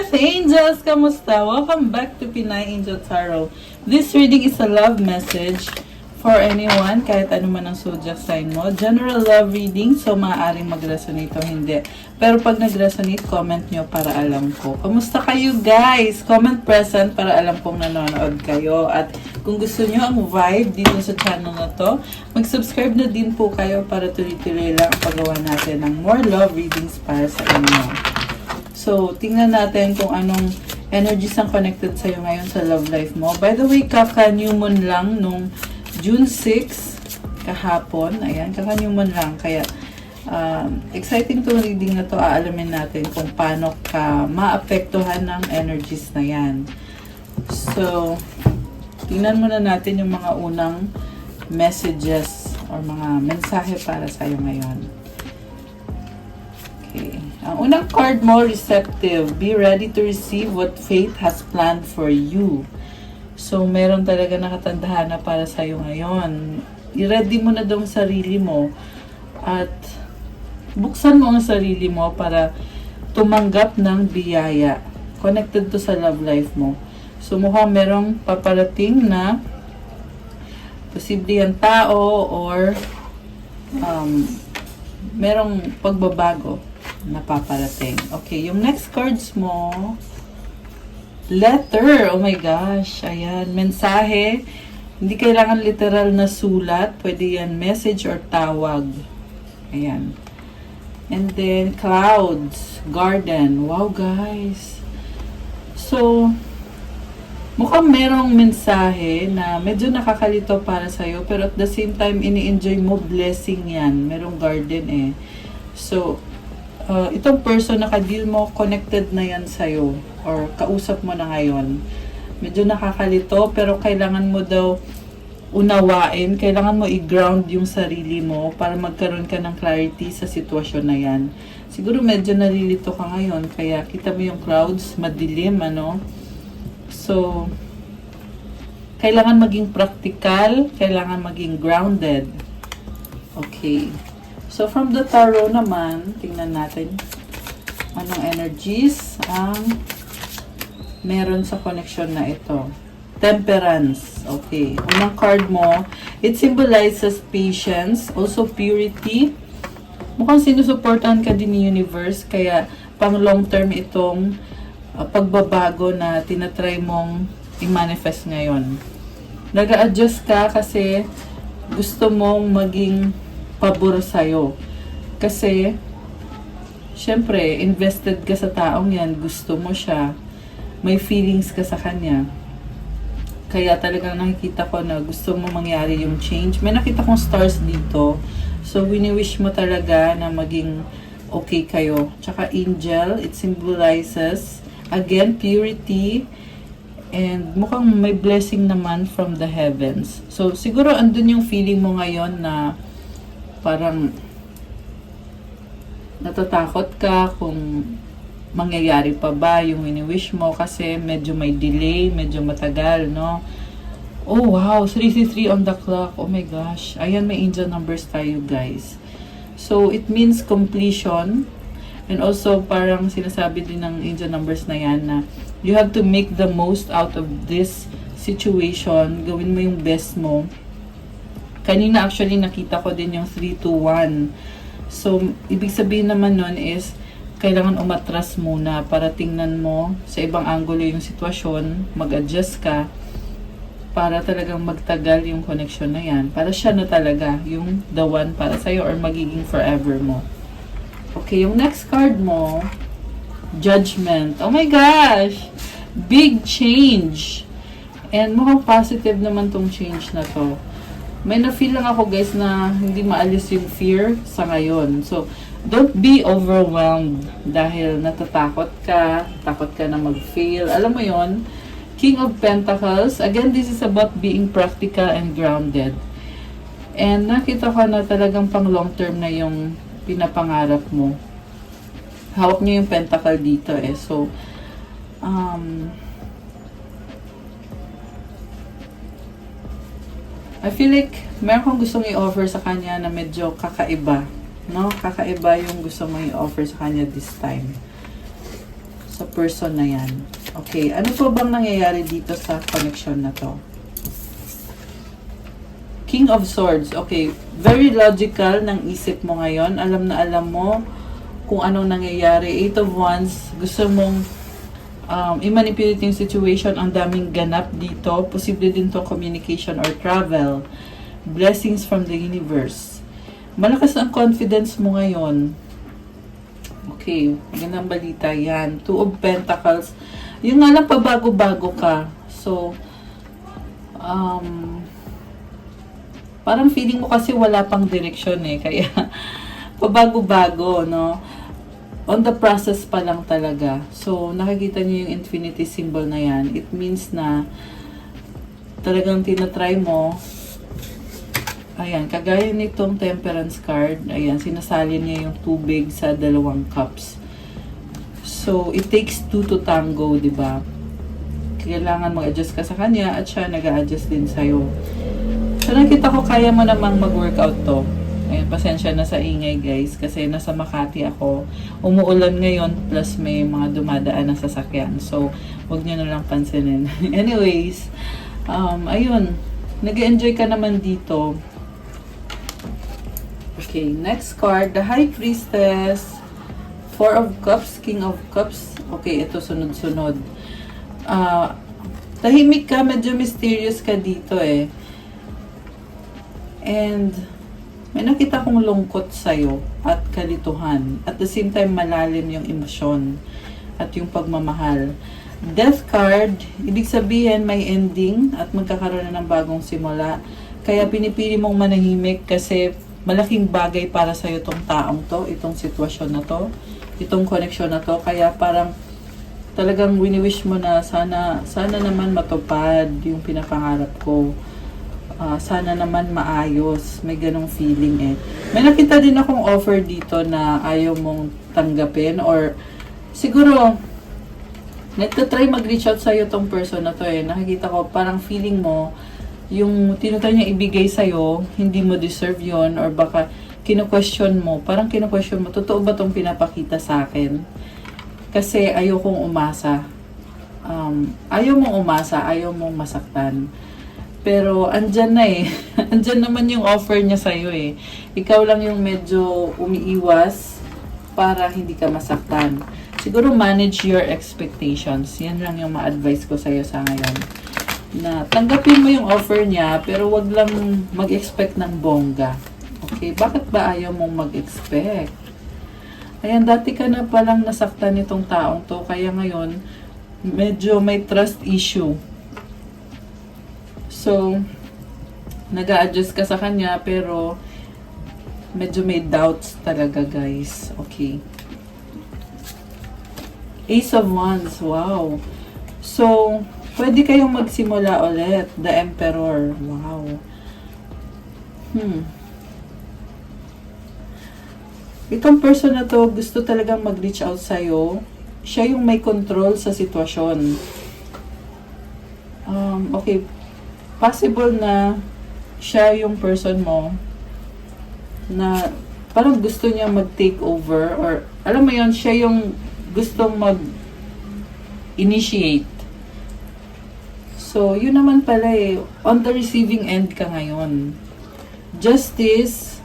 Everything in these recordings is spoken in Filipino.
Earth Angels! Kamusta? Welcome back to Pinay Angel Tarot. This reading is a love message for anyone, kahit ano man ang zodiac sign mo. General love reading, so maaaring mag-resonate o hindi. Pero pag nag-resonate, comment nyo para alam ko. Kamusta kayo guys? Comment present para alam kong nanonood kayo. At kung gusto nyo ang vibe dito sa channel na to, mag-subscribe na din po kayo para tuloy-tuloy lang ang paggawa natin ng more love readings para sa inyo. So, tingnan natin kung anong energies ang connected sa'yo ngayon sa love life mo. By the way, kaka-new moon lang nung June 6, kahapon. Ayan, kaka-new moon lang. Kaya, exciting itong reading na to. Aalamin natin kung paano ka maapektuhan ng energies na yan. So, tingnan muna natin yung mga unang messages or mga mensahe para sa'yo ngayon. Okay. Ang unang card mo, receptive. Be ready to receive what fate has planned for you. So, meron talaga nakatandahana para sa'yo ngayon. I-ready mo na daw ang sarili mo at buksan mo ang sarili mo para tumanggap ng biyaya. Connected to sa love life mo. So, mukhang merong paparating na posible ang tao or merong pagbabago na paparating. Okay, yung next cards mo, letter. Oh my gosh, ayan, mensahe. Hindi kailangan literal na sulat. Pwede yan message or tawag. Ayan. And then, clouds, garden. Wow, guys. So, mukhang merong mensahe na medyo nakakalito para sa'yo, pero at the same time, ini-enjoy mo blessing yan. Merong garden eh. So, itong person na ka-deal mo, connected na yan sa'yo or kausap mo na ngayon. Medyo nakakalito pero kailangan mo daw unawain, kailangan mo i-ground yung sarili mo para magkaroon ka ng clarity sa sitwasyon na yan. Siguro medyo nalilito ka ngayon kaya kita mo yung clouds, madilim ano. So, kailangan maging practical, kailangan maging grounded. Okay. So, from the tarot naman, tingnan natin anong energies ang meron sa connection na ito. Temperance. Okay. Unang card mo, it symbolizes patience, also purity. Mukhang sinusuportahan ka din ni universe, kaya pang long term itong pagbabago na tinatry mong i-manifest ngayon. Nag-a-adjust ka kasi gusto mong maging pabor sa'yo. Kasi, syempre, invested ka sa taong yan, gusto mo siya, may feelings ka sa kanya. Kaya talagang nakikita ko na gusto mo mangyari yung change. May nakita kong stars dito. So, wini-wish mo talaga na maging okay kayo. Tsaka angel, it symbolizes, again, purity, and mukhang may blessing naman from the heavens. So, siguro andun yung feeling mo ngayon na parang natatakot ka kung mangyayari pa ba yung wini-wish mo kasi medyo may delay, medyo matagal, no? Oh, wow! 333 on the clock. Oh my gosh. Ayan, may angel numbers tayo, guys. So, it means completion. And also, parang sinasabi din ng angel numbers na yan na you have to make the most out of this situation. Gawin mo yung best mo. Kanina actually nakita ko din yung 321. So, ibig sabihin naman nun is, kailangan umatras muna para tingnan mo sa ibang angulo yung sitwasyon, mag-adjust ka, para talagang magtagal yung connection na yan. Para siya na talaga yung the one para sa'yo or magiging forever mo. Okay, yung next card mo, Judgment. Oh my gosh! Big change! And mukhang positive naman tong change na to. May na-feel lang ako guys na hindi maalis yung fear sa ngayon. So, don't be overwhelmed dahil natatakot ka, takot ka na mag-fail. Alam mo yon, King of Pentacles. Again, this is about being practical and grounded. And nakita ko na talagang pang long term na yung pinapangarap mo. Hawak niyo yung pentacle dito eh. So, I feel like meron kang gustong i-offer sa kanya na medyo kakaiba. No? Kakaiba yung gusto mo i-offer sa kanya this time. sa person na yan. Okay, ano po bang nangyayari dito sa connection na to? King of Swords. Okay, very logical ng isip mo ngayon. Alam na alam mo kung anong nangyayari. Eight of Wands, gusto mong i-manipulate yung situation. Ang daming ganap dito. Posible din to communication or travel. Blessings from the universe. Malakas ang confidence mo ngayon. Okay, magandang balita yan. Two of Pentacles. Yung nga lang, pabago-bago ka. So, parang feeling mo kasi wala pang direksyon eh. Kaya, pabago-bago, no? On the process pa lang talaga. So, nakikita niyo yung infinity symbol na yan. It means na talagang tinatry mo. Ayan, kagaya nitong temperance card, ayan, sinasalin niya yung tubig sa 2 cups. So, it takes 2 to tango, di ba? Kailangan mag-adjust ka sa kanya at siya nag-a-adjust din sa'yo. So, nakita ko kaya mo namang mag-workout to. Ayan, pasensya na sa ingay guys, kasi nasa Makati ako. Umuulan ngayon, plus may mga dumadaan na sasakyan. So, huwag nyo na lang pansinin. Anyways, ayun, nag-enjoy ka naman dito. Okay, next card, the High Priestess, Four of Cups, King of Cups. Okay, ito sunod-sunod. Tahimik ka, medyo mysterious ka dito eh. And may nakita kong lungkot sa'yo at kalituhan. At the same time, malalim yung emosyon at yung pagmamahal. Death card, ibig sabihin may ending at magkakaroon na ng bagong simula. Kaya pinipili mong manahimik kasi malaking bagay para sa'yo itong taong to, itong sitwasyon na to, itong connection na to. Kaya parang talagang wini-wish mo na sana naman matupad yung pinapangarap ko. Sana naman maayos. May ganong feeling eh. May nakita din akong offer dito na ayaw mong tanggapin or siguro nagtatry mag-reach out sa'yo tong person na to eh. Nakikita ko parang feeling mo yung tinutry niya ibigay sa'yo, hindi mo deserve yon or baka kino-question mo, parang kino-question mo, totoo ba itong pinapakita sa akin? Kasi ayokong umasa. Ayaw mong umasa, ayaw mong masaktan. Pero andyan na eh. Andyan naman yung offer niya sa'yo eh. Ikaw lang yung medyo umiiwas para hindi ka masaktan. Siguro manage your expectations. Yan lang yung ma-advise ko sa'yo sa ngayon. Na tanggapin mo yung offer niya pero wag lang mag-expect ng bongga. Okay, bakit ba ayaw mong mag-expect? Ayan, dati ka na palang nasaktan nitong taong to kaya ngayon medyo may trust issue. So, nag-a-adjust ka sa kanya pero medyo may doubts talaga guys. Okay. Ace of Wands, wow. So, pwede kayong magsimula ulit. The Emperor. Wow. Itong person na to, gusto talagang mag-reach out sa'yo. Siya yung may control sa sitwasyon. Okay. Possible na siya yung person mo na parang gusto niya mag-take over or alam mo yon siya yung gustong mag-initiate. So, yun naman pala eh. On the receiving end ka ngayon. Justice,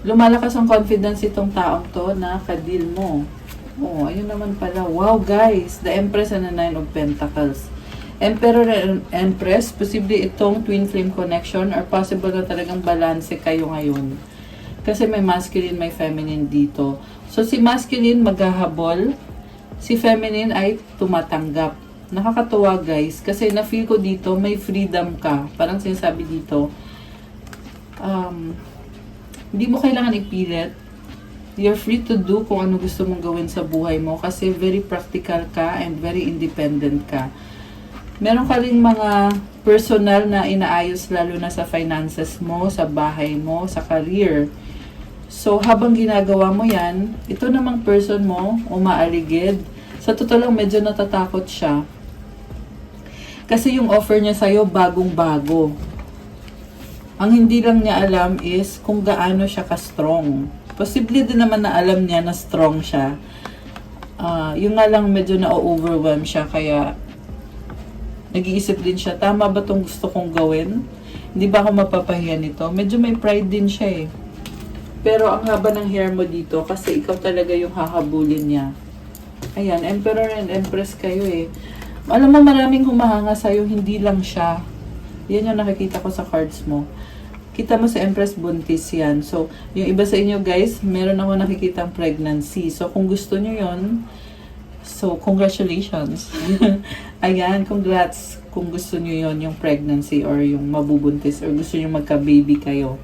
lumalakas ang confidence itong taong to na kadil mo. Oh, ayun naman pala. Wow, guys. The Empress and the Nine of Pentacles. Emperor and Empress, posible itong twin flame connection or possible na talagang balanse kayo ngayon. Kasi may masculine, may feminine dito. So, si masculine maghahabol. Si feminine ay tumatanggap. Nakakatuwa guys, kasi na-feel ko dito, may freedom ka. Parang sinasabi dito, hindi mo kailangan ipilit. You're free to do kung ano gusto mong gawin sa buhay mo kasi very practical ka and very independent ka. Meron ka rin mga personal na inaayos lalo na sa finances mo, sa bahay mo, sa career. So, habang ginagawa mo yan, ito namang person mo, umaaligid. Sa totoo lang, medyo natatakot siya. Kasi yung offer niya sa'yo, bagong-bago. Ang hindi lang niya alam is kung gaano siya ka-strong. Posible din naman na alam niya na strong siya. Yung nga lang medyo na-overwhelm siya, kaya nag-iisip din siya, tama ba itong gusto kong gawin? Hindi ba ako mapapahiya nito? Medyo may pride din siya eh. Pero ang haba ng hair mo dito, kasi ikaw talaga yung hahabulin niya. Ayan, Emperor and Empress kayo eh. Alam mo, maraming humahanga sa'yo, hindi lang siya. Yan yung nakikita ko sa cards mo. Kita mo sa Empress, buntis yan. So, yung iba sa inyo guys, meron ako nakikitang pregnancy. So, kung gusto nyo yon, so, congratulations. Ayan, congrats kung gusto nyo yon, yung pregnancy or yung mabubuntis or gusto nyo magka-baby kayo.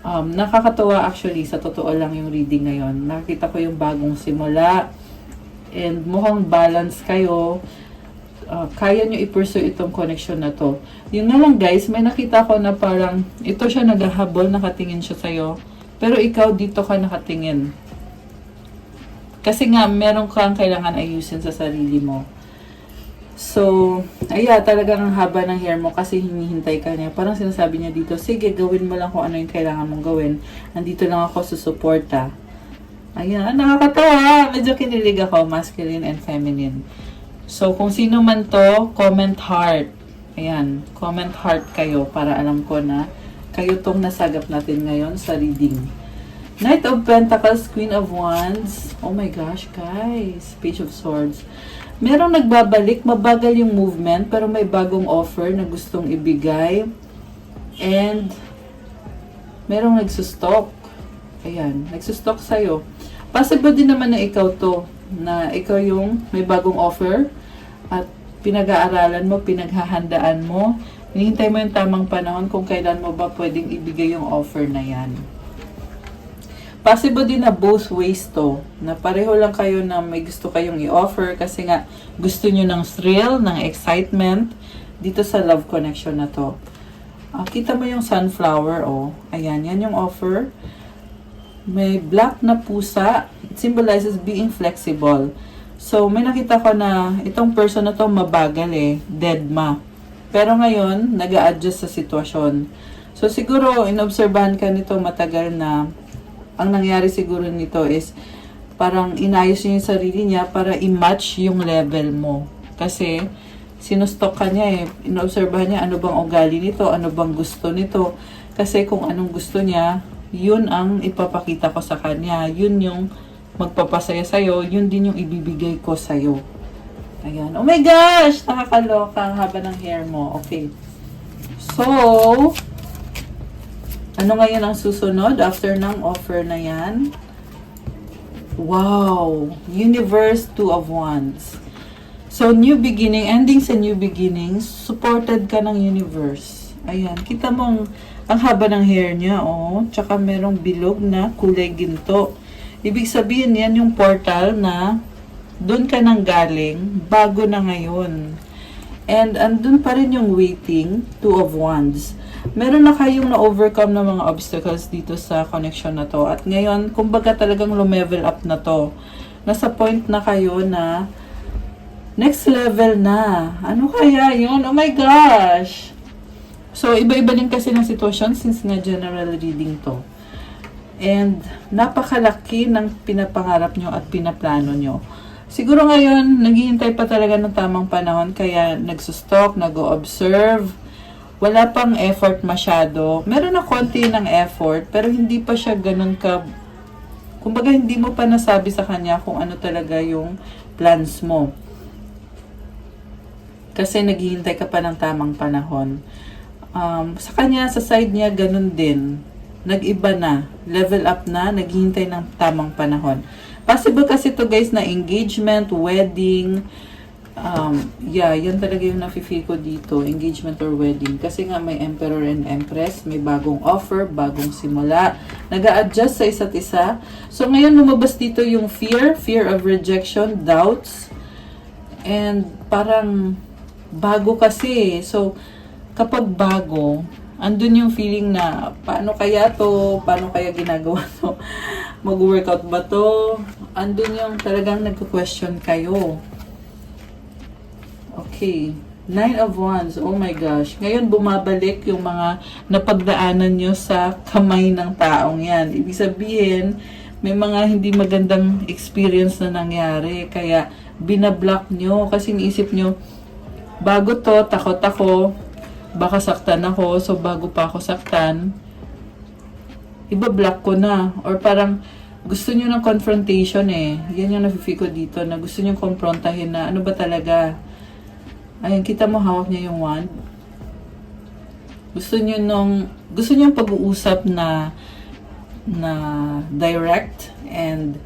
Nakakatawa actually, sa totoo lang yung reading ngayon. Nakita ko yung bagong simula and mukhang balance kayo. Kaya nyo i-pursue itong connection na to. Yun nga lang guys, may nakita ko na parang ito siya naghahabol, nakatingin siya sa'yo. Pero ikaw dito ka nakatingin. Kasi nga, meron kang kailangan ayusin sa sarili mo. So, talagang ang haba ng hair mo kasi hinihintay ka niya. Parang sinasabi niya dito, sige, gawin mo lang kung ano yung kailangan mong gawin. Nandito lang ako susuporta. Ayan, nakakatawa. Medyo kinilig ako, masculine and feminine. So, kung sino man to, comment heart. Ayan, comment heart kayo para alam ko na kayo tong nasagap natin ngayon sa reading. Knight of Pentacles, Queen of Wands. Oh my gosh, guys. Page of Swords. Merong nagbabalik, mabagal yung movement, pero may bagong offer na gustong ibigay. And, merong nagsustock. Ayan, nagsustock sa'yo. Possible din naman na ikaw to, na ikaw yung may bagong offer, at pinag-aaralan mo, pinaghahandaan mo, hinihintay mo yung tamang panahon kung kailan mo ba pwedeng ibigay yung offer na yan. Possible din na both ways to, na pareho lang kayo na may gusto kayong i-offer kasi nga gusto nyo ng thrill, ng excitement dito sa love connection na to. Kita mo yung sunflower, oh. Ayan, yan yung offer. May black na pusa. It symbolizes being flexible. So, may nakita ko na itong person na to mabagal eh. Deadma. Pero ngayon, nag-a-adjust sa sitwasyon. So, siguro, inobserbahan ka nito matagal na. Ang nangyari siguro nito is parang inayos niya yung sarili niya para i-match yung level mo. Kasi, sinustok ka niya eh. Inobserbahan niya ano bang ugali nito, ano bang gusto nito. Kasi kung anong gusto niya, yun ang ipapakita ko sa kanya. Yun yung magpapasaya sa'yo, yun din yung ibibigay ko sa'yo. Ayan. Oh my gosh! Nakakaloka ang haba ng hair mo. Okay. So, ano ngayon ang susunod after ng offer na yan? Wow! Universe, Two of Wands. So, new beginning, ending sa new beginnings, supported ka ng universe. Ayan. Kita mo ang haba ng hair niya, oh. Tsaka merong bilog na kulay ginto. Ibig sabihin yan yung portal na doon ka nang galing, bago na ngayon. And andun pa rin yung waiting, Two of Wands. Meron na kayong na-overcome ng mga obstacles dito sa connection na to. At ngayon, kumbaga talagang lumevel up na to. Nasa point na kayo na next level na. Ano kaya yun? Oh my gosh! So, iba-iba din kasi ng sitwasyon since nga general reading to. And napakalaki ng pinapangarap nyo at pinaplano nyo. Siguro ngayon, naghihintay pa talaga ng tamang panahon, kaya nagsustalk, nag-o-observe. Wala pang effort masyado. Meron na konti ng effort, pero hindi pa siya ganun ka... Kumbaga, hindi mo pa nasabi sa kanya kung ano talaga yung plans mo. Kasi naghihintay ka pa ng tamang panahon. Sa kanya, sa side niya, ganun din. Nag-iba na, level up na, naghihintay ng tamang panahon. Possible kasi to guys na engagement, wedding, yan talaga yung nafe-feel ko dito, engagement or wedding. Kasi nga may Emperor and Empress, may bagong offer, bagong simula, nag-a-adjust sa isa't isa. So ngayon lumabas dito yung fear of rejection, doubts, and parang bago kasi. So kapag bago, andun yung feeling na, paano kaya to? Paano kaya ginagawa to? Mag-workout ba to? Andun yung talagang nagko-question kayo. Okay. 9 of Wands. Oh my gosh. Ngayon, bumabalik yung mga napagdaanan nyo sa kamay ng taong yan. Ibig sabihin, may mga hindi magandang experience na nangyari. Kaya, binablock nyo. Kasi iniisip nyo, bago to, takot ako, baka saktan ako. So, bago pa ako saktan, iba-block ko na. Or parang, gusto nyo ng confrontation eh. Yan yung nafe-feel ko dito, na gusto nyo komprontahin na, ano ba talaga? Ayan, kita mo, hawak niya yung wand. Gusto nyo pag-uusap na direct and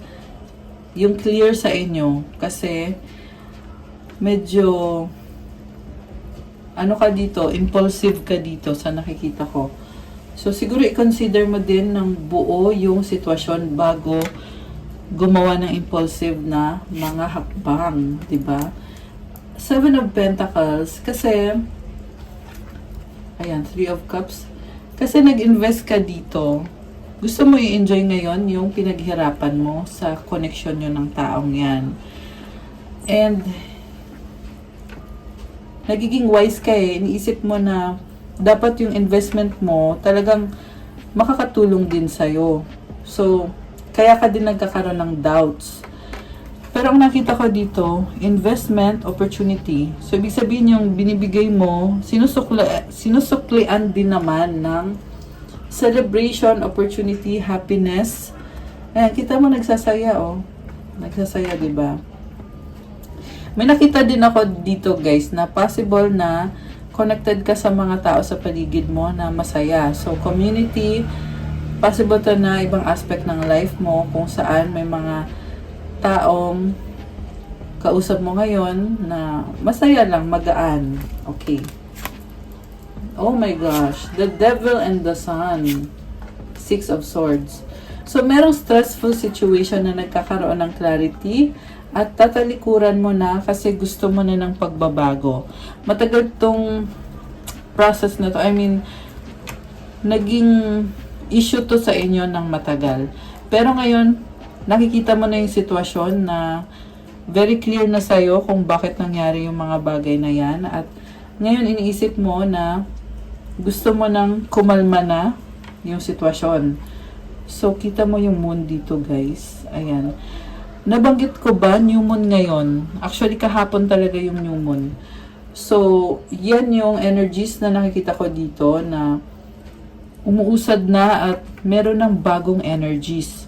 yung clear sa inyo. Kasi, medyo, ano ka dito, impulsive ka dito sa nakikita ko. So, siguro i-consider mo din ng buo yung sitwasyon bago gumawa ng impulsive na mga hakbang, di ba? Seven of Pentacles, kasi, ayan, Three of Cups, kasi nag-invest ka dito. Gusto mo i-enjoy ngayon yung pinaghirapan mo sa connection nyo ng taong yan. And, nagiging wise ka eh. Iniisip mo na dapat yung investment mo talagang makakatulong din sa'yo. So, kaya ka din nagkakaroon ng doubts. Pero ang nakita ko dito, investment opportunity. So, ibig sabihin yung binibigay mo, sinusuklian din naman ng celebration, opportunity, happiness. Ayan, kita mo nagsasaya, oh. Nagsasaya, diba? May nakita din ako dito, guys, na possible na connected ka sa mga tao sa paligid mo na masaya. So, community, possible to na ibang aspect ng life mo kung saan may mga taong kausap mo ngayon na masaya lang, magaan. Okay. Oh my gosh. The Devil and the Sun. Six of Swords. So, merong stressful situation na nagkakaroon ng clarity at tatalikuran mo na kasi gusto mo na ng pagbabago. Matagal tong process na to. I mean, naging issue to sa inyo ng matagal. Pero ngayon, nakikita mo na yung sitwasyon na very clear na sa'yo kung bakit nangyari yung mga bagay na yan. At ngayon, iniisip mo na gusto mo nang kumalma na yung sitwasyon. So, kita mo yung moon dito, guys. Ayan. Nabanggit ko ba new moon ngayon? Actually, kahapon talaga yung new moon. So, yan yung energies na nakikita ko dito na umuusad na at meron ng bagong energies.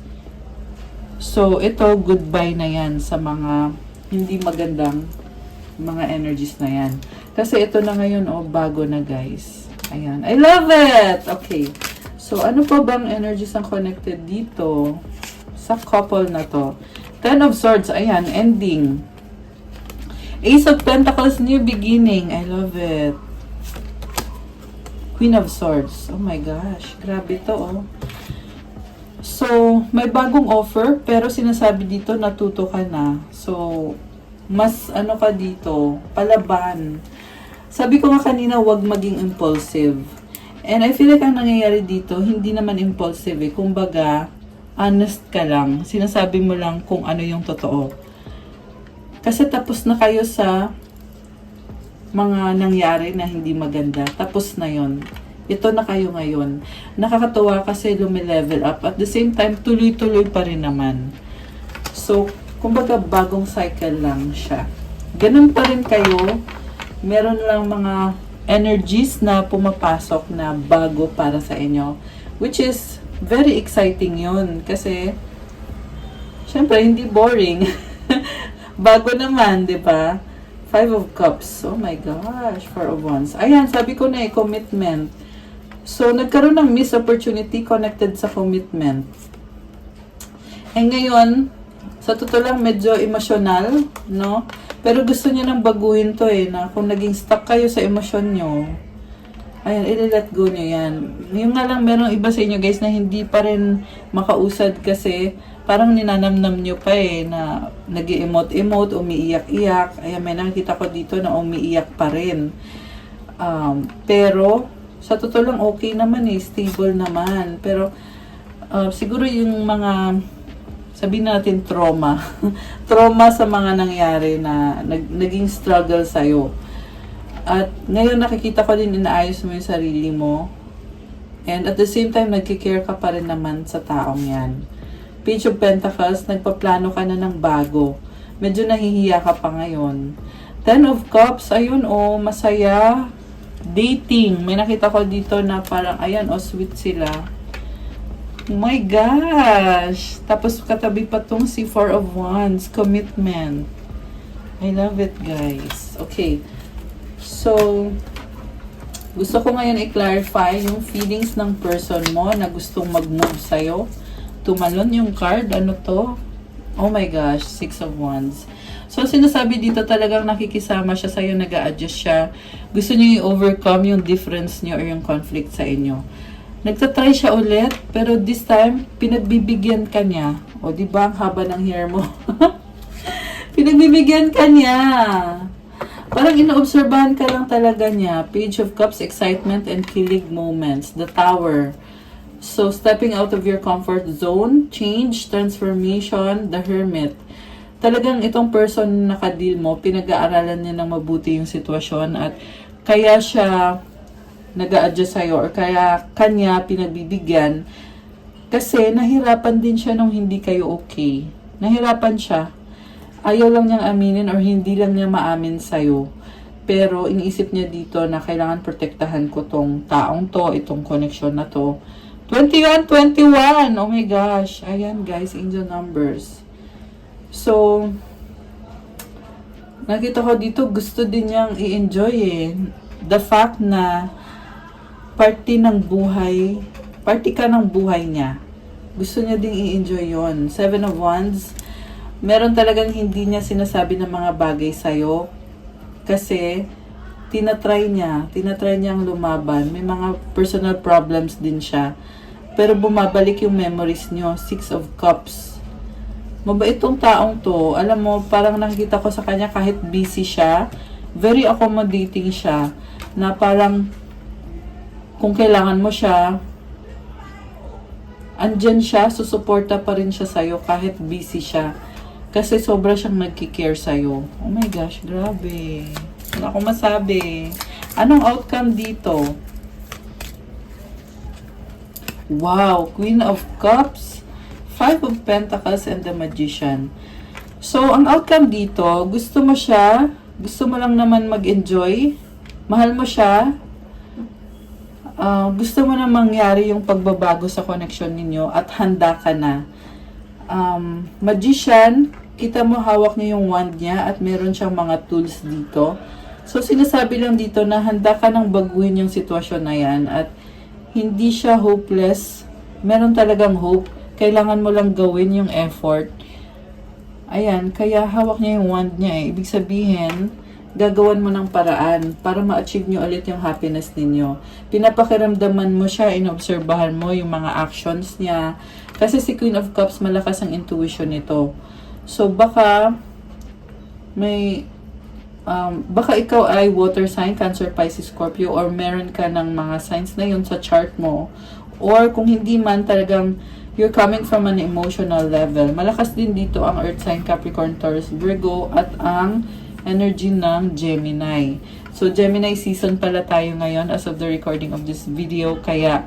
So, ito, goodbye na yan sa mga hindi magandang mga energies na yan. Kasi ito na ngayon, oh, bago na, guys. Ayan. I love it! Okay. So, ano pa bang energies ang connected dito sa couple na to? Ten of Swords, ayan, ending. Ace of Pentacles, new beginning. I love it. Queen of Swords. Oh my gosh, grabe to, oh. So, may bagong offer, pero sinasabi dito, natuto ka na. So, mas ano ka dito, palaban. Sabi ko nga kanina, wag maging impulsive. And I feel like ang nangyayari dito, hindi naman impulsive eh. Kumbaga, honest ka lang. Sinasabi mo lang kung ano yung totoo. Kasi tapos na kayo sa mga nangyari na hindi maganda. Tapos na yon. Ito na kayo ngayon. Nakakatuwa kasi lumilevel up. At the same time, tuloy-tuloy pa rin naman. So, kumbaga bagong cycle lang siya. Ganun pa rin kayo. Meron lang mga energies na pumapasok na bago para sa inyo. Which is very exciting yun. Kasi, syempre, hindi boring. Bago naman, di ba? Five of Cups. Oh my gosh. Four of Wands. Ayan, sabi ko na eh, commitment. So, nagkaroon ng missed opportunity connected sa commitment. Eh ngayon, sa totoo lang, medyo emotional, no? Pero gusto niyo nang baguhin to eh, na kung naging stuck kayo sa emosyon nyo, ayan, i-let go nyo yan. Yung nga lang, merong iba sa inyo guys na hindi pa rin makausad kasi parang ninanamnam nyo pa eh, na nag-emote-emote, umiiyak-iyak. Ayan, may nakita ko dito na umiiyak pa rin. Pero, sa totoo lang, okay naman eh, stable naman. Pero, siguro yung mga, sabihin natin trauma. Trauma sa mga nangyari na naging struggle sa'yo. At ngayon nakikita ko din inaayos mo yung sarili mo. And at the same time, nagkikare ka pa rin naman sa taong yan. Page of Pentacles, nagpaplano ka na ng bago. Medyo nahihiya ka pa ngayon. Ten of Cups, ayun oh, masaya. Dating. May nakita ko dito na parang, ayan oh, sweet sila. Oh my gosh! Tapos katabi pa tong si Four of Wands, commitment. I love it, guys. Okay. So, gusto ko ngayon i-clarify yung feelings ng person mo na gustong mag-move sa'yo. Tumalon yung card. Ano to? Oh my gosh, Six of Wands. So, sinasabi dito talagang nakikisama siya sa'yo, nag-a-adjust siya. Gusto niyo i-overcome yung difference niyo or yung conflict sa inyo. Nagtatry siya ulit, pero this time, pinagbibigyan ka niya. O, di ba ang haba ng hair mo? Pinagbibigyan ka niya. Parang inoobserbahan ka lang talaga niya. Page of Cups, excitement and kilig moments. The Tower. So, stepping out of your comfort zone, change, transformation, the Hermit. Talagang itong person na nakadil mo, pinag-aaralan niya ng mabuti yung sitwasyon at kaya siya nag-a-adjust sa'yo or kaya kanya pinagbibigyan kasi nahirapan din siya nung hindi kayo okay. Nahirapan siya. Ayaw lang niyang aminin or hindi lang niya maamin sa'yo. Pero iniisip niya dito na kailangan protektahan ko tong taong to, itong connection na to. 21-21! Oh my gosh! Ayan guys, angel numbers. So, nakita ko dito, gusto din niyang i-enjoy eh. The fact na party ka ng buhay niya. Gusto niya ding i-enjoy yon. Seven of Wands, meron talagang hindi niya sinasabi ng mga bagay sa'yo kasi tinatry niyang lumaban. May mga personal problems din siya. Pero bumabalik yung memories niyo. Six of Cups. Mabait tong taong to. Alam mo, parang nakikita ko sa kanya kahit busy siya, very accommodating siya. Na parang kung kailangan mo siya, andyan siya, susuporta pa rin siya sa'yo kahit busy siya. Kasi sobra siyang nagkikare sa'yo. Oh my gosh, grabe. Wala akong masabi. Anong outcome dito? Wow, Queen of Cups, Five of Pentacles, and the Magician. So, ang outcome dito, gusto mo siya, gusto mo lang naman mag-enjoy, mahal mo siya, gusto mo na mangyari yung pagbabago sa connection ninyo at handa ka na. Magician, kita mo hawak niya yung wand niya at meron siyang mga tools dito. So, sinasabi lang dito na handa ka nang baguhin yung sitwasyon na yan at hindi siya hopeless. Meron talagang hope. Kailangan mo lang gawin yung effort. Ayan, kaya hawak niya yung wand niya eh. Ibig sabihin, gagawan mo ng paraan para ma-achieve nyo ulit yung happiness ninyo. Pinapakiramdaman mo siya, inobserbahan mo yung mga actions niya. Kasi si Queen of Cups, malakas ang intuition nito. So, baka baka ikaw ay water sign, Cancer, Pisces, Scorpio, or meron ka ng mga signs na yun sa chart mo. Or kung hindi man, talagang you're coming from an emotional level. Malakas din dito ang Earth sign, Capricorn, Taurus, Virgo, at ang energy ng Gemini. So, Gemini season pala tayo ngayon as of the recording of this video. Kaya,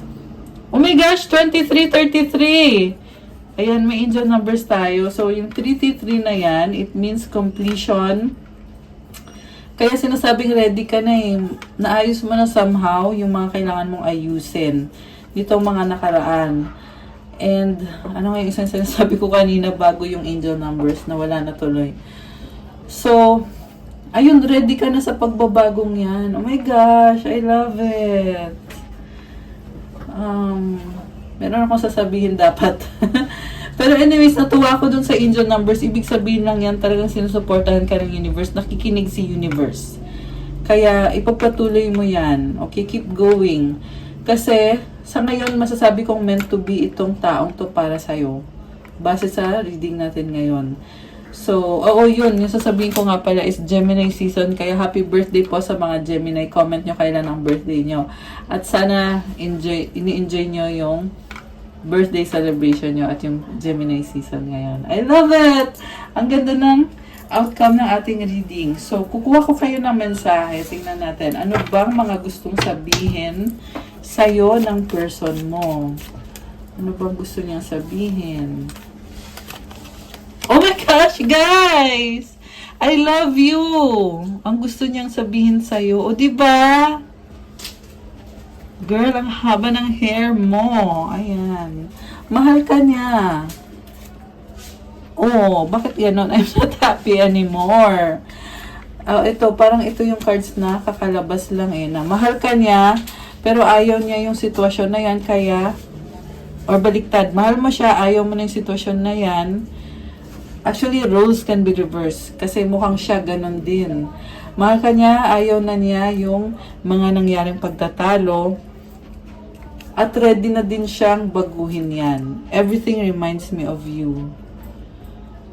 oh my gosh, 23-33! Ayan, may angel numbers tayo. So, yung 33 na yan, it means completion. Kaya sinasabing ready ka na eh. Naayos mo na somehow yung mga kailangan mong ayusin. Dito mga nakaraan. And, ano nga yung isang sinasabi ko kanina bago yung angel numbers na wala na tuloy. So, ayun, ready ka na sa pagbabagong yan. Oh my gosh, I love it. Meron akong sasabihin dapat. Pero anyways, natuwa ako dun sa angel numbers. Ibig sabihin lang yan, talagang sinusuportahan ka ng universe. Nakikinig si universe. Kaya, ipagpatuloy mo yan. Okay, keep going. Kasi, sa ngayon, masasabi kong meant to be itong taong to para sa'yo. Base sa reading natin ngayon. So, oo yun. Yung sasabihin ko nga pala is Gemini season. Kaya happy birthday po sa mga Gemini. Comment nyo kailan ang birthday nyo. At sana ini-enjoy nyo yung birthday celebration nyo at yung Gemini season ngayon. I love it! Ang ganda ng outcome ng ating reading. So, kukuha ko kayo ng mensahe. Tingnan natin. Ano bang mga gustong sabihin sa'yo ng person mo? Ano bang gusto niyang sabihin? gosh, guys! I love you! Ang gusto niyang sabihin sa'yo. O, diba? Girl, ang haba ng hair mo. Ayan. Mahal ka niya. Oh, bakit ganon? I'm not happy anymore. Ito, parang ito yung cards na kakalabas lang na mahal ka niya, pero ayaw niya yung sitwasyon na yan, kaya, or baliktad, mahal mo siya, ayaw mo na yung sitwasyon na yan. Actually, roles can be reversed, kasi mukhang siya ganon din. Mahal ka niya, ayaw na niya yung mga nangyaring pagtatalo, at ready na din siyang baguhin yan. Everything reminds me of you.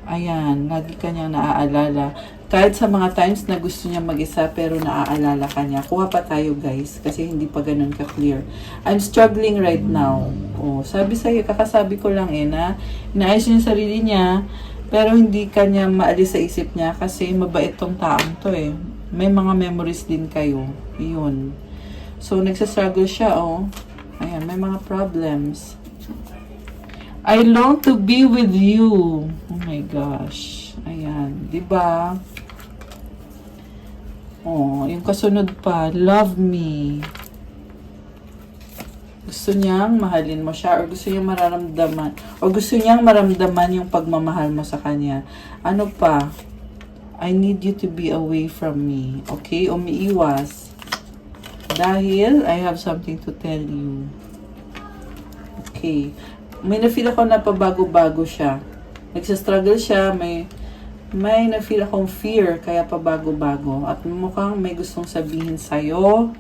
Ayan, lagi ka niyang naaalala. Kahit sa mga times na gusto niya mag-isa, pero naaalala ka niya. Kuha pa tayo, guys, kasi hindi pa ganun ka-clear. I'm struggling right now. Oh, sabi sa'yo, kakasabi ko lang na inaayos niya yung sarili niya, pero hindi ka niya maalis sa isip niya kasi mabait tong taong to May mga memories din kayo. Yun. So, nagsastruggle siya, Ayan, may mga problems. I long to be with you. Oh my gosh. Ayan, 'di ba? Oh, yung kasunod pa, love me. Gusto niyang mahalin mo siya, or gusto niyang mararamdaman, o gusto niyang maramdaman yung pagmamahal mo sa kanya. Ano pa? I need you to be away from me. Okay? Umiiwas. Dahil I have something to tell you. Okay. May na-feel ako na pabago-bago siya. Nagsastruggle siya, may na-feel akong fear, kaya pabago-bago. At mukhang may gustong sabihin sa'yo.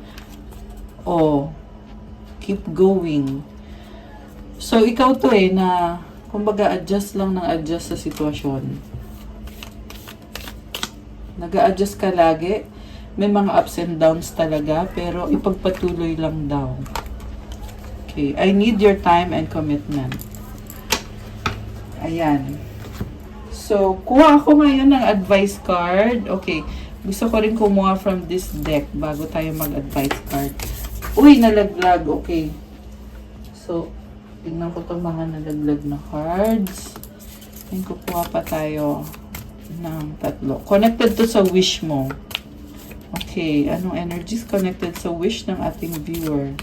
Keep going. So, ikaw to na, kumbaga, adjust lang ng adjust sa sitwasyon. Nag-a-adjust ka lagi. May mga ups and downs talaga, pero ipagpatuloy lang daw. Okay, I need your time and commitment. Ayan. So, kuha ako ngayon ng advice card. Okay, gusto ko rin kumuha from this deck bago tayo mag-advice card. Uy, nalaglag. Okay. So, tingnan ko itong mga nalaglag na cards. And kukuha pa tayo ng 3. Connected to sa wish mo. Okay, anong energies connected sa wish ng ating viewer?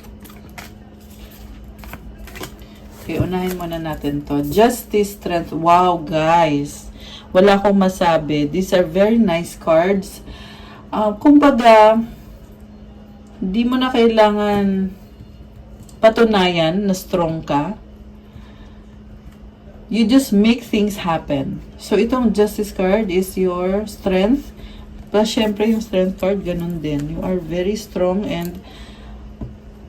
Okay, unahin muna natin to. Justice, Strength. Wow, guys. Wala akong masabi. These are very nice cards. Kumbaga, di mo na kailangan patunayan na strong ka. You just make things happen. So, itong Justice card is your strength. Plus, syempre, yung Strength card, ganun din. You are very strong and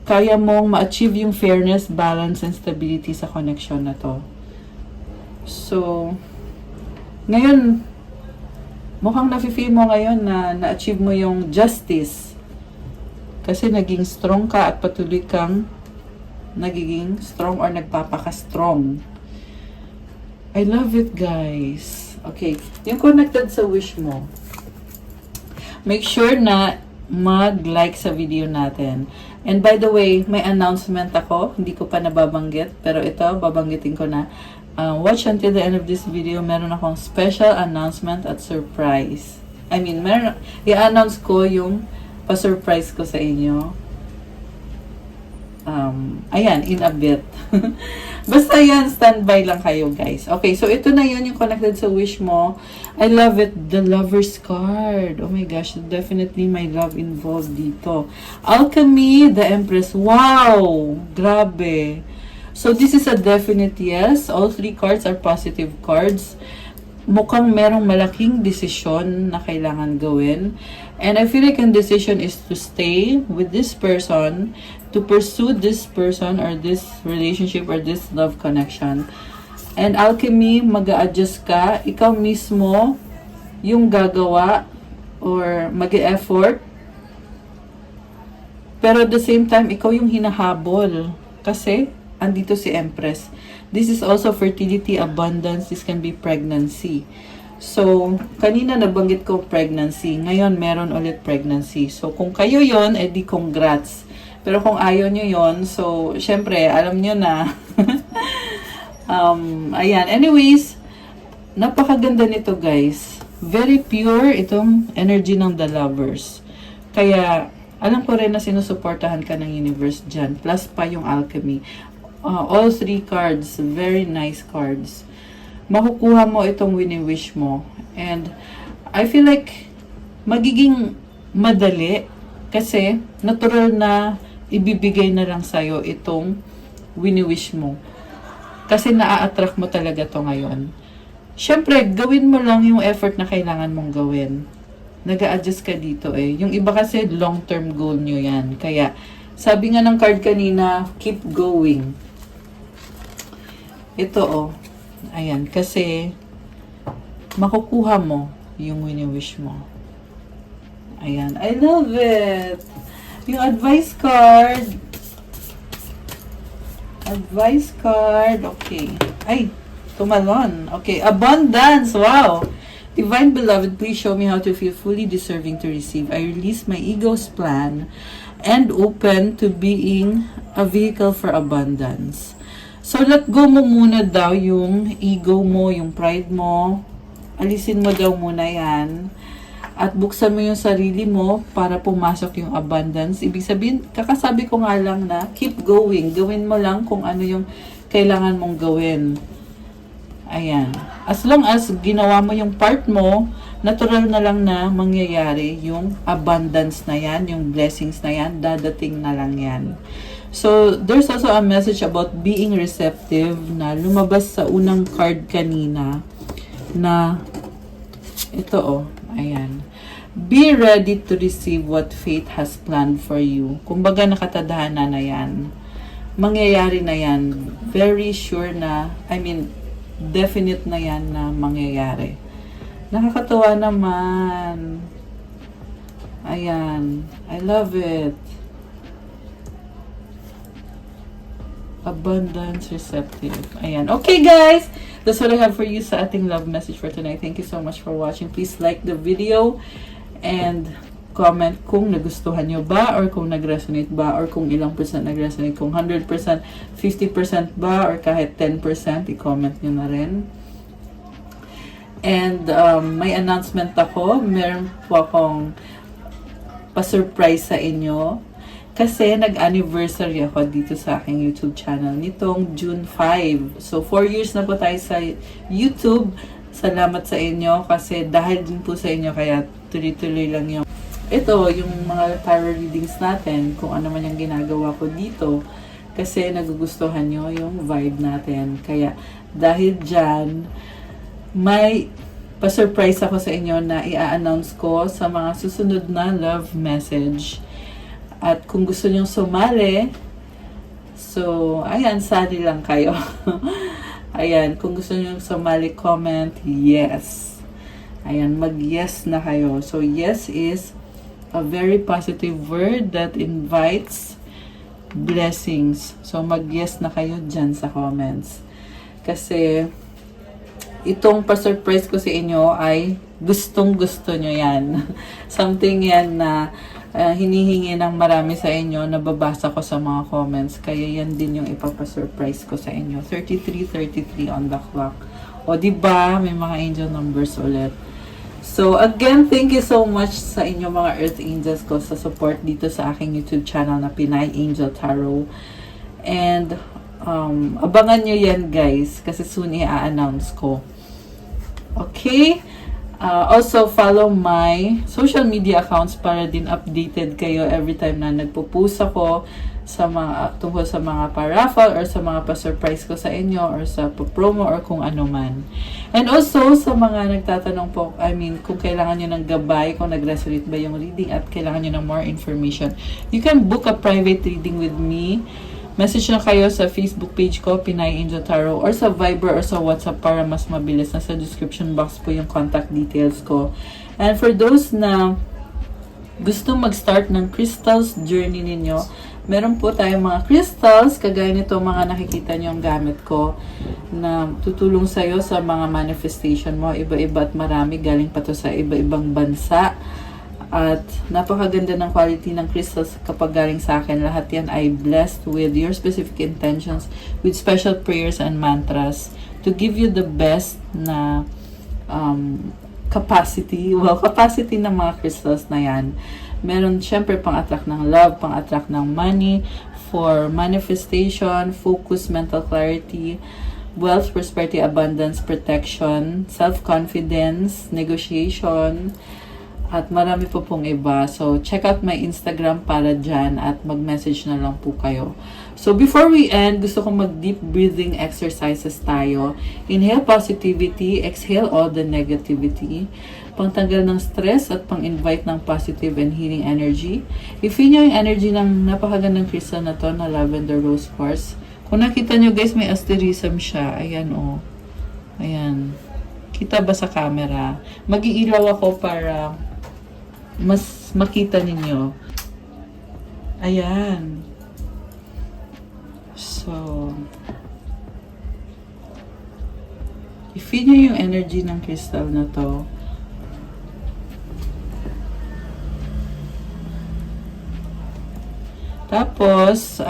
kaya mong ma-achieve yung fairness, balance, and stability sa connection na to. So, ngayon, mukhang nafe-feel mo ngayon na na-achieve mo yung justice. Kasi naging strong ka at patuloy kang nagiging strong or nagpapaka-strong. I love it, guys. Okay, yung connected sa wish mo, make sure na mag-like sa video natin. And by the way, may announcement ako. Hindi ko pa nababanggit. Pero ito, babanggitin ko na. Watch until the end of this video. Meron akong special announcement at surprise. I mean, i-announce ko yung pa-surprise ko sa inyo. Ayan, in a bit. Basta yan, standby lang kayo, guys. Okay, so ito na yun yung connected sa wish mo. I love it. The Lover's card. Oh my gosh, definitely my love involved dito. Alchemy, the Empress. Wow! Grabe. So this is a definite yes. All 3 cards are positive cards. Mukhang merong malaking desisyon na kailangan gawin. And I feel like ang decision is to stay with this person, to pursue this person or this relationship or this love connection. And alchemy, mag-a-adjust ka. Ikaw mismo yung gagawa or mag-e-effort. Pero at the same time, ikaw yung hinahabol. Kasi, andito si Empress. This is also fertility, abundance. This can be pregnancy. So, kanina nabanggit ko pregnancy. Ngayon, meron ulit pregnancy. So, kung kayo yon, edi congrats. Pero kung ayaw nyo yon, so, syempre, alam nyo na. Ayan. Anyways, napakaganda nito guys. Very pure itong energy ng The Lovers. Kaya, alam ko rin na sinusuportahan ka ng universe dyan. Plus pa yung alchemy. All 3 cards, very nice cards. Makukuha mo itong wini-wish mo. And, I feel like, magiging madali. Kasi, natural na ibibigay na lang sa'yo itong wini-wish mo. Kasi naa-attract mo talaga to ngayon. Siyempre, gawin mo lang yung effort na kailangan mong gawin. Nag-a-adjust ka dito eh. Yung iba kasi, long-term goal nyo yan. Kaya, sabi nga ng card kanina, keep going. Ito oh. Ayan, kasi, makukuha mo yung wini-wish mo. Ayan, I love it! Yung advice card. Advice card. Okay. Ay, tumalon. Okay, abundance. Wow. Divine Beloved, please show me how to feel fully deserving to receive. I release my ego's plan and open to being a vehicle for abundance. So, let go mo muna daw yung ego mo, yung pride mo. Alisin mo daw muna yan. At buksan mo yung sarili mo para pumasok yung abundance. Ibig sabihin, kakasabi ko nga lang na keep going. Gawin mo lang kung ano yung kailangan mong gawin. Ayan. As long as ginawa mo yung part mo, natural na lang na mangyayari yung abundance na yan, yung blessings na yan, dadating na lang yan. So, there's also a message about being receptive na lumabas sa unang card kanina na ito oh, ayan. Be ready to receive what fate has planned for you. Kumbaga nakatadhana na yan. Mangyayari na yan. Very sure na, definite na yan na mangyayari. Nakakatawa naman. Ayan. I love it. Abundance, receptive. Ayan. Okay, guys. That's what I have for you sa ating love message for tonight. Thank you so much for watching. Please like the video and comment kung nagustuhan nyo ba or kung nag-resonate ba or kung ilang percent nag-resonate. Kung 100%, 50% ba or kahit 10%, i-comment nyo na rin. And may announcement ako. Meron po akong pa-surprise sa inyo. Kasi nag-anniversary ako dito sa aking YouTube channel nitong June 5. So, 4 years na po tayo sa YouTube. Salamat sa inyo kasi dahil din po sa inyo kaya tuloy-tuloy lang yung yung mga tarot readings natin, kung ano man yung ginagawa ko dito. Kasi nagugustuhan nyo yung vibe natin. Kaya dahil dyan, may pa-surprise ako sa inyo na i-announce ko sa mga susunod na love message. At kung gusto nyong sumali, so, ayan, sali lang kayo. Ayan, kung gusto nyong sumali, comment, yes. Ayan, mag-yes na kayo. So, yes is a very positive word that invites blessings. So, mag-yes na kayo dyan sa comments. Kasi, itong pa-surprise ko sa inyo ay gustong-gusto nyo yan. Something yan na hinihingi ng marami sa inyo, nababasa ko sa mga comments. Kaya yan din yung ipapa-surprise ko sa inyo. 33:33 on the clock. O, diba? May mga angel numbers ulit. So, again, thank you so much sa inyo mga Earth Angels ko sa support dito sa aking YouTube channel na Pinay Angel Tarot. And, abangan nyo yan, guys. Kasi soon i-announce ko. Okay? Also, follow my social media accounts para din updated kayo every time na nagpo-post ako sa mga, tungkol sa mga pa-raffle or sa mga pa-surprise ko sa inyo or sa promo or kung ano man. And also, sa mga nagtatanong po, kung kailangan nyo ng gabay, kung nag-resonate ba yung reading at kailangan nyo ng more information, you can book a private reading with me. Message na kayo sa Facebook page ko, Pinay Angel Tarot, or sa Viber or sa WhatsApp para mas mabilis. Nasa description box po yung contact details ko. And for those na gusto mag-start ng crystals journey ninyo, meron po tayong mga crystals, kagaya nito mga nakikita nyo ang gamit ko, na tutulong sa'yo sa mga manifestation mo. Iba-iba at marami, galing pa to sa iba-ibang bansa. At napakaganda ng quality ng crystals kapag galing sa akin. Lahat yan ay blessed with your specific intentions, with special prayers and mantras to give you the best na capacity. Well, capacity ng mga crystals na yan. Meron syempre pang-attract ng love, pang-attract ng money, for manifestation, focus, mental clarity, wealth, prosperity, abundance, protection, self-confidence, negotiation, at marami po pong iba. So, check out my Instagram para dyan at mag-message na lang po kayo. So, before we end, gusto kong mag-deep breathing exercises tayo. Inhale positivity, exhale all the negativity. Pangtanggal ng stress at pang-invite ng positive and healing energy. I-feel nyo yung energy ng napakagandang crystal na to, na lavender rose quartz. Kung nakita nyo guys, may asterism siya. Ayan o. Ayan. Kita ba sa camera? Mag-iilaw ako para mas makita ninyo. Ayan. So, i-feel nyo yung energy ng crystal na to. Tapos,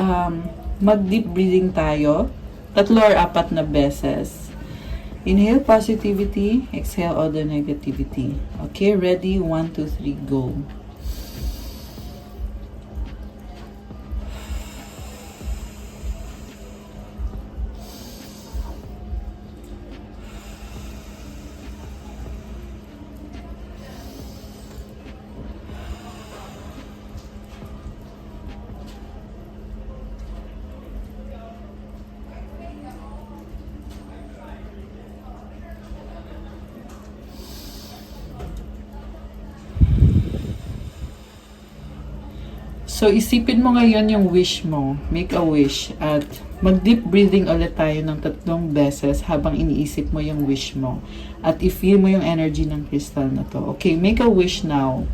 mag-deep breathing tayo. 3 or 4 na beses. Inhale positivity, exhale all the negativity. Okay, ready? 1, 2, 3, go. So, isipin mo ngayon yung wish mo. Make a wish. At mag-deep breathing ulit tayo ng 3 beses habang iniisip mo yung wish mo. At i-feel mo yung energy ng crystal na to. Okay, make a wish now.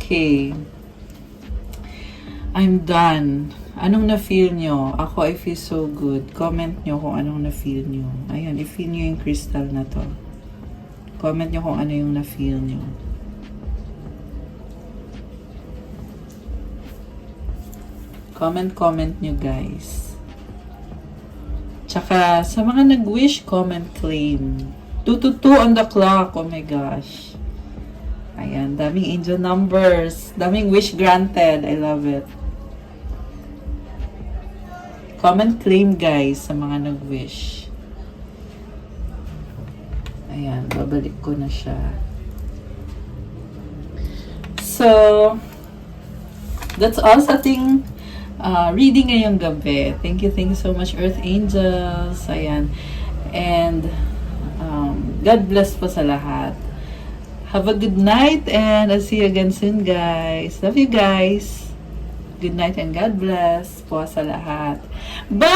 Okay. I'm done. Anong na-feel nyo? Ako, I feel so good. Comment nyo kung anong na-feel nyo. Ayan, i-feel nyo yung crystal na to. Comment nyo kung ano yung na-feel nyo. Comment nyo, guys. Tsaka, sa mga nag-wish, comment, claim. 222 on the clock. Oh my gosh. Ayan, daming angel numbers. Daming wish granted. I love it. Comment, claim, guys, sa mga nag-wish. Ayan, babalik ko na siya. So, that's all sa ating reading ngayong gabi. Thank you so much, Earth Angels. Ayan. And, God bless po sa lahat. Have a good night and I'll see you again soon, guys. Love you guys. Good night and God bless po sa lahat. Bye!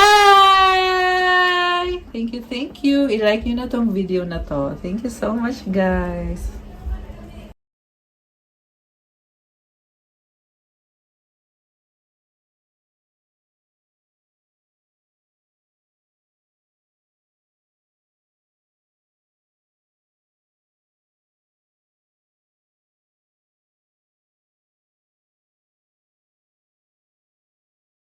Thank you. I-like nyo na tong video na to. Thank you so much, guys.